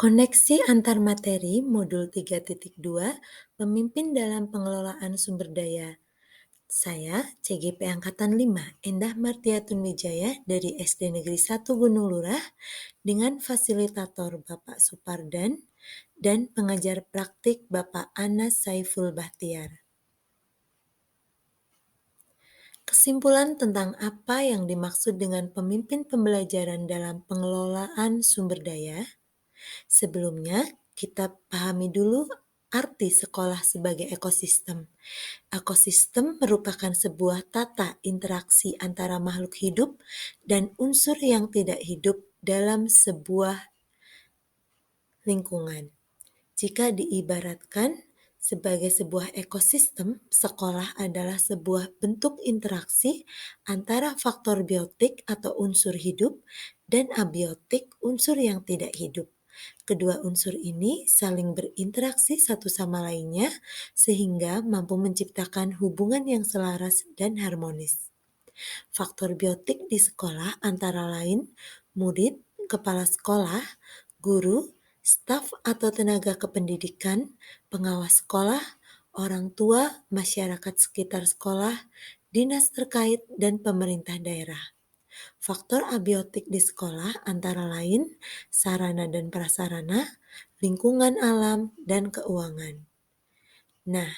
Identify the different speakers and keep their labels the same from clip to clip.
Speaker 1: Koneksi antar materi modul 3.2 Pemimpin dalam pengelolaan sumber daya. Saya, CGP Angkatan 5, Endah Martiatun Wijaya dari SD Negeri 1 Gunung Lurah dengan fasilitator Bapak Supardan dan pengajar praktik Bapak Anas Saiful Bahtiar. Kesimpulan tentang apa yang dimaksud dengan pemimpin pembelajaran dalam pengelolaan sumber daya. Sebelumnya, kita pahami dulu arti sekolah sebagai ekosistem. Ekosistem merupakan sebuah tata interaksi antara makhluk hidup dan unsur yang tidak hidup dalam sebuah lingkungan. Jika diibaratkan sebagai sebuah ekosistem, sekolah adalah sebuah bentuk interaksi antara faktor biotik atau unsur hidup dan abiotik unsur yang tidak hidup. Kedua unsur ini saling berinteraksi satu sama lainnya sehingga mampu menciptakan hubungan yang selaras dan harmonis. Faktor biotik di sekolah antara lain murid, kepala sekolah, guru, staf atau tenaga kependidikan, pengawas sekolah, orang tua, masyarakat sekitar sekolah, dinas terkait, dan pemerintah daerah. Faktor abiotik di sekolah antara lain sarana dan prasarana, lingkungan alam, dan keuangan. Nah,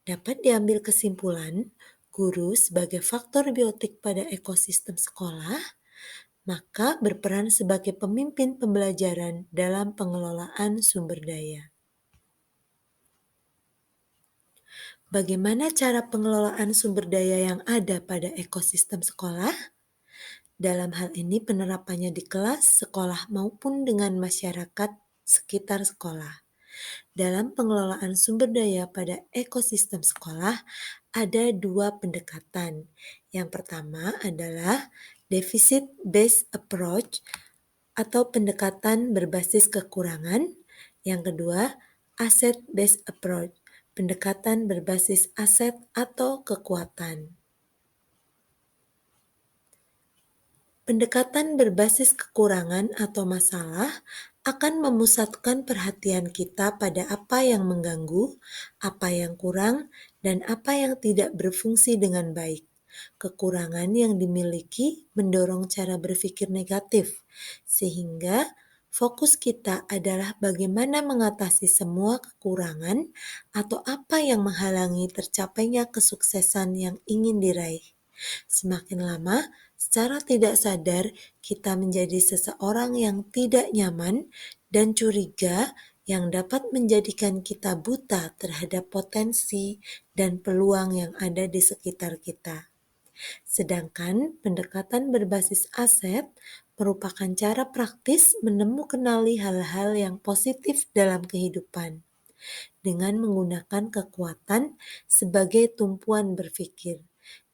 Speaker 1: dapat diambil kesimpulan, guru sebagai faktor biotik pada ekosistem sekolah, maka berperan sebagai pemimpin pembelajaran dalam pengelolaan sumber daya. Bagaimana cara pengelolaan sumber daya yang ada pada ekosistem sekolah? Dalam hal ini penerapannya di kelas, sekolah maupun dengan masyarakat sekitar sekolah. Dalam pengelolaan sumber daya pada ekosistem sekolah, ada dua pendekatan. Yang pertama adalah deficit based approach atau pendekatan berbasis kekurangan. Yang kedua, asset based approach, pendekatan berbasis aset atau kekuatan. Pendekatan berbasis kekurangan atau masalah akan memusatkan perhatian kita pada apa yang mengganggu, apa yang kurang, dan apa yang tidak berfungsi dengan baik. Kekurangan yang dimiliki mendorong cara berpikir negatif, sehingga fokus kita adalah bagaimana mengatasi semua kekurangan atau apa yang menghalangi tercapainya kesuksesan yang ingin diraih. Semakin lama, secara tidak sadar kita menjadi seseorang yang tidak nyaman dan curiga yang dapat menjadikan kita buta terhadap potensi dan peluang yang ada di sekitar kita. Sedangkan pendekatan berbasis aset merupakan cara praktis menemukanali hal-hal yang positif dalam kehidupan dengan menggunakan kekuatan sebagai tumpuan berpikir.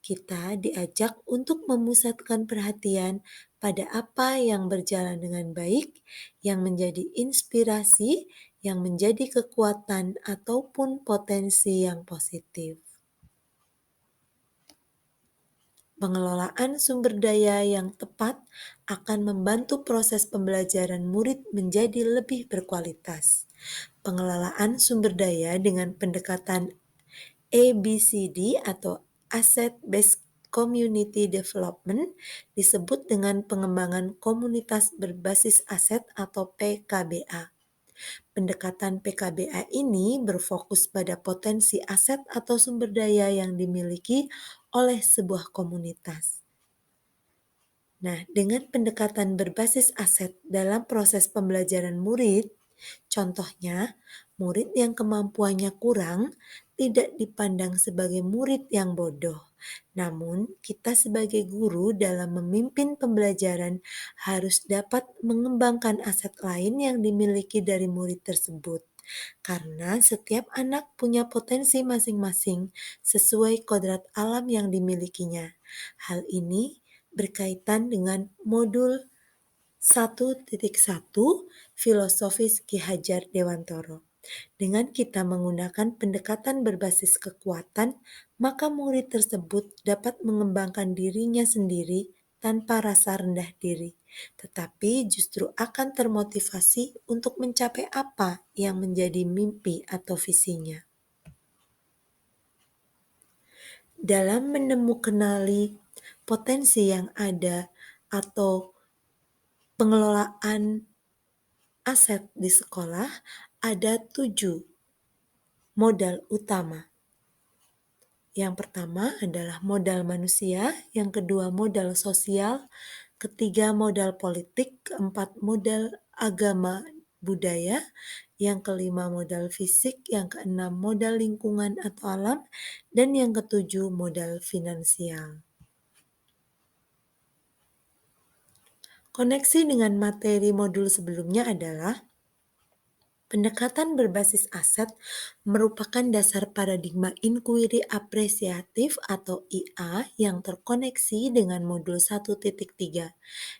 Speaker 1: Kita diajak untuk memusatkan perhatian pada apa yang berjalan dengan baik, yang menjadi inspirasi, yang menjadi kekuatan ataupun potensi yang positif. Pengelolaan sumber daya yang tepat akan membantu proses pembelajaran murid menjadi lebih berkualitas. Pengelolaan sumber daya dengan pendekatan ABCD atau Asset Based Community Development disebut dengan pengembangan komunitas berbasis aset atau PKBA. Pendekatan PKBA ini berfokus pada potensi aset atau sumber daya yang dimiliki oleh sebuah komunitas. Nah, dengan pendekatan berbasis aset dalam proses pembelajaran murid, contohnya, murid yang kemampuannya kurang tidak dipandang sebagai murid yang bodoh. Namun, kita sebagai guru dalam memimpin pembelajaran harus dapat mengembangkan aset lain yang dimiliki dari murid tersebut. Karena setiap anak punya potensi masing-masing sesuai kodrat alam yang dimilikinya. Hal ini berkaitan dengan modul 1.1 Filosofis Ki Hajar Dewantoro. Dengan kita menggunakan pendekatan berbasis kekuatan, maka murid tersebut dapat mengembangkan dirinya sendiri tanpa rasa rendah diri, tetapi justru akan termotivasi untuk mencapai apa yang menjadi mimpi atau visinya. Dalam menemukanali potensi yang ada atau pengelolaan aset di sekolah, ada 7 modal utama. Yang pertama adalah modal manusia, yang kedua modal sosial, ketiga modal politik, keempat modal agama budaya, yang kelima modal fisik, yang keenam modal lingkungan atau alam, dan yang ketujuh modal finansial. Koneksi dengan materi modul sebelumnya adalah pendekatan berbasis aset merupakan dasar paradigma inquiry apresiatif atau IA yang terkoneksi dengan modul 1.3,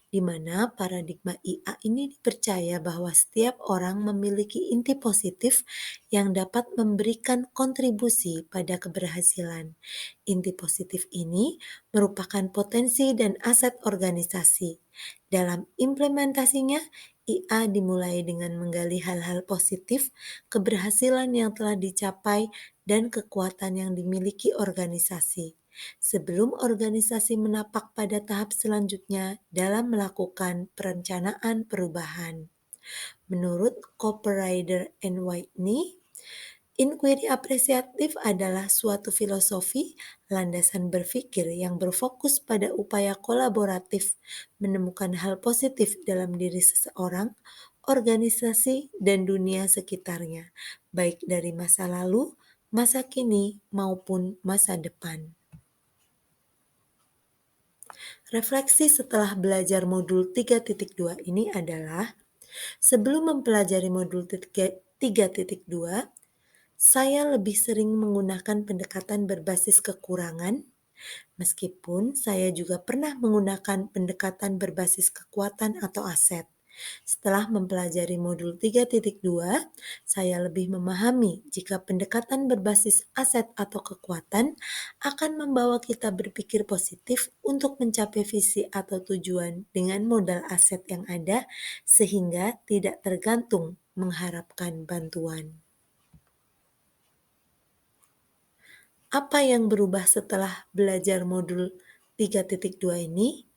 Speaker 1: di mana paradigma IA ini dipercaya bahwa setiap orang memiliki inti positif yang dapat memberikan kontribusi pada keberhasilan. Inti positif ini merupakan potensi dan aset organisasi. Dalam implementasinya, IA dimulai dengan menggali hal-hal positif, keberhasilan yang telah dicapai, dan kekuatan yang dimiliki organisasi, sebelum organisasi menapak pada tahap selanjutnya dalam melakukan perencanaan perubahan. Menurut Coperider and Whitney, inquiry apresiatif adalah suatu filosofi landasan berpikir yang berfokus pada upaya kolaboratif menemukan hal positif dalam diri seseorang, organisasi, dan dunia sekitarnya, baik dari masa lalu, masa kini, maupun masa depan. Refleksi setelah belajar modul 3.2 ini adalah, sebelum mempelajari modul 3.2, saya lebih sering menggunakan pendekatan berbasis kekurangan, meskipun saya juga pernah menggunakan pendekatan berbasis kekuatan atau aset. Setelah mempelajari modul 3.2, saya lebih memahami jika pendekatan berbasis aset atau kekuatan akan membawa kita berpikir positif untuk mencapai visi atau tujuan dengan modal aset yang ada, sehingga tidak tergantung mengharapkan bantuan. Apa yang berubah setelah belajar modul 3.2 ini?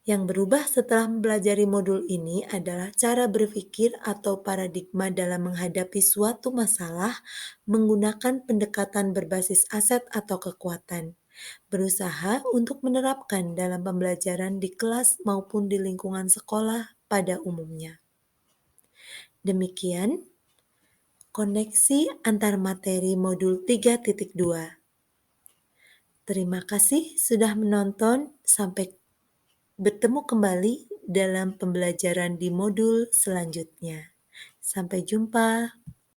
Speaker 1: Yang berubah setelah mempelajari modul ini adalah cara berpikir atau paradigma dalam menghadapi suatu masalah menggunakan pendekatan berbasis aset atau kekuatan. Berusaha untuk menerapkan dalam pembelajaran di kelas maupun di lingkungan sekolah pada umumnya. Demikian koneksi antar materi modul 3.2. Terima kasih sudah menonton. Sampai bertemu kembali dalam pembelajaran di modul selanjutnya. Sampai jumpa.